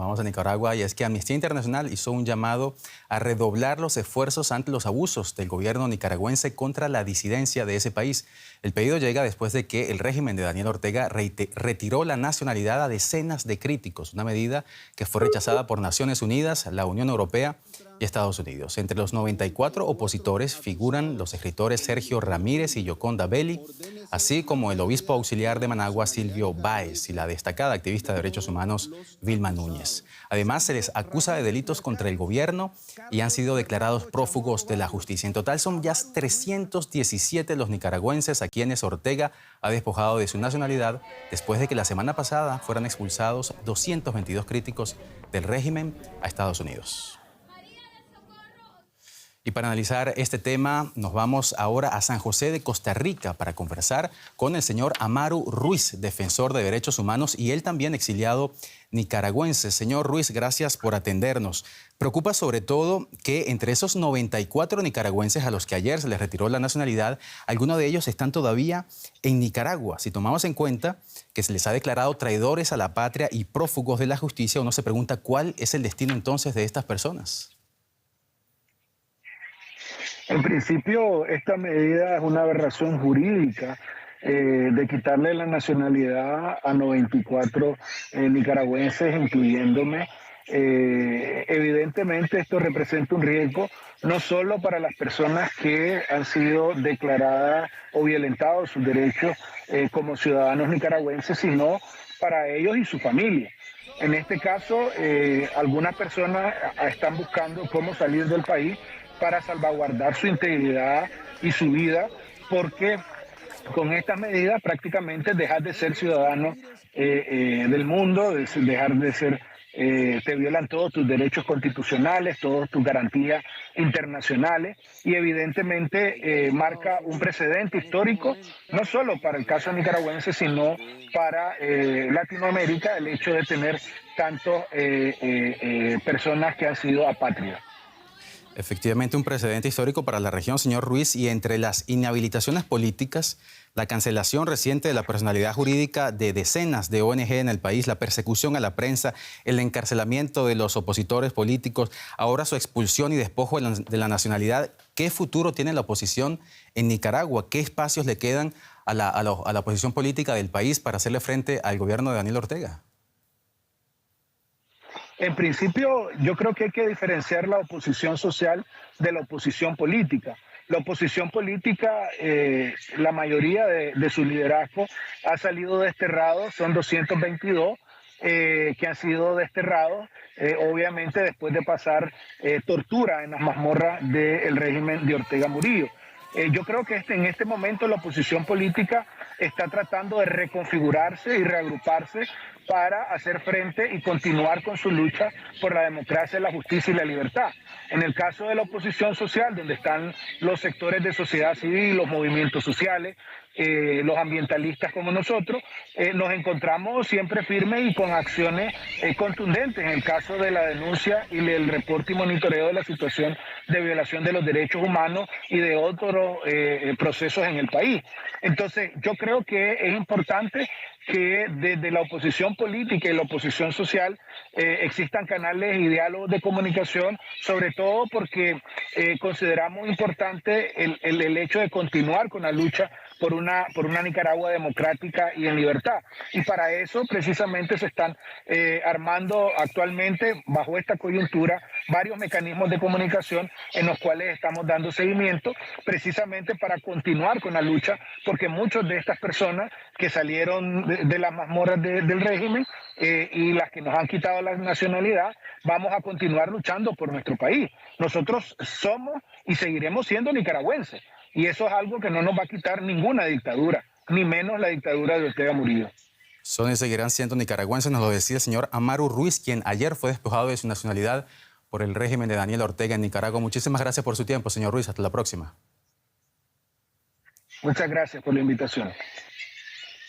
vamos a Nicaragua y es que Amnistía Internacional hizo un llamado a redoblar los esfuerzos ante los abusos del gobierno nicaragüense contra la disidencia de ese país. El pedido llega después de que el régimen de Daniel Ortega retiró la nacionalidad a decenas de críticos, una medida que fue rechazada por Naciones Unidas, la Unión Europea y Estados Unidos. Entre los 94 opositores figuran los escritores Sergio Ramírez y Yoconda Belli, así como el obispo auxiliar de Managua, Silvio Báez, y la destacada activista de derechos humanos, Vilma Núñez. Además, se les acusa de delitos contra el gobierno y han sido declarados prófugos de la justicia. En total son ya 317 los nicaragüenses a quienes Ortega ha despojado de su nacionalidad después de que la semana pasada fueran expulsados 222 críticos del régimen a Estados Unidos. Y para analizar este tema, nos vamos ahora a San José de Costa Rica para conversar con el señor Amaru Ruiz, defensor de derechos humanos y él también exiliado nicaragüense. Señor Ruiz, gracias por atendernos. Preocupa sobre todo que entre esos 94 nicaragüenses a los que ayer se les retiró la nacionalidad, algunos de ellos están todavía en Nicaragua. Si tomamos en cuenta que se les ha declarado traidores a la patria y prófugos de la justicia, uno se pregunta cuál es el destino entonces de estas personas. En principio, esta medida es una aberración jurídica de quitarle la nacionalidad a 94 nicaragüenses, incluyéndome. Evidentemente, esto representa un riesgo no solo para las personas que han sido declaradas o violentados sus derechos como ciudadanos nicaragüenses, sino para ellos y su familia. En este caso, algunas personas están buscando cómo salir del país para salvaguardar su integridad y su vida, porque con estas medidas prácticamente dejas de ser ciudadano del mundo, dejar de ser, te violan todos tus derechos constitucionales, todas tus garantías internacionales y evidentemente marca un precedente histórico, no solo para el caso nicaragüense, sino para Latinoamérica, el hecho de tener tantas personas que han sido apátridas. Efectivamente, un precedente histórico para la región, señor Ruiz, y entre las inhabilitaciones políticas, la cancelación reciente de la personalidad jurídica de decenas de ONG en el país, la persecución a la prensa, el encarcelamiento de los opositores políticos, ahora su expulsión y despojo de la nacionalidad. ¿Qué futuro tiene la oposición en Nicaragua? ¿Qué espacios le quedan a la oposición política del país para hacerle frente al gobierno de Daniel Ortega? En principio, yo creo que hay que diferenciar la oposición social de la oposición política. La oposición política, la mayoría de su liderazgo ha salido desterrado, son 222 que han sido desterrados, obviamente después de pasar tortura en las mazmorras del régimen de Ortega Murillo. Yo creo que en este momento la oposición política está tratando de reconfigurarse y reagruparse para hacer frente y continuar con su lucha por la democracia, la justicia y la libertad. En el caso de la oposición social, donde están los sectores de sociedad civil, los movimientos sociales, los ambientalistas como nosotros, nos encontramos siempre firmes y con acciones contundentes en el caso de la denuncia y el reporte y monitoreo de la situación de violación de los derechos humanos y de otros procesos en el país. Entonces, yo creo que es importante que desde la oposición política y la oposición social existan canales y diálogos de comunicación, sobre todo porque consideramos importante el hecho de continuar con la lucha por una Nicaragua democrática y en libertad. Y para eso precisamente se están armando actualmente, bajo esta coyuntura, varios mecanismos de comunicación en los cuales estamos dando seguimiento, precisamente para continuar con la lucha, porque muchas de estas personas que salieron de las mazmorras del régimen y las que nos han quitado la nacionalidad, vamos a continuar luchando por nuestro país. Nosotros somos y seguiremos siendo nicaragüenses. Y eso es algo que no nos va a quitar ninguna dictadura, ni menos la dictadura de Ortega Murillo. Son y seguirán siendo nicaragüenses, nos lo decía el señor Amaru Ruiz, quien ayer fue despojado de su nacionalidad por el régimen de Daniel Ortega en Nicaragua. Muchísimas gracias por su tiempo, señor Ruiz. Hasta la próxima. Muchas gracias por la invitación.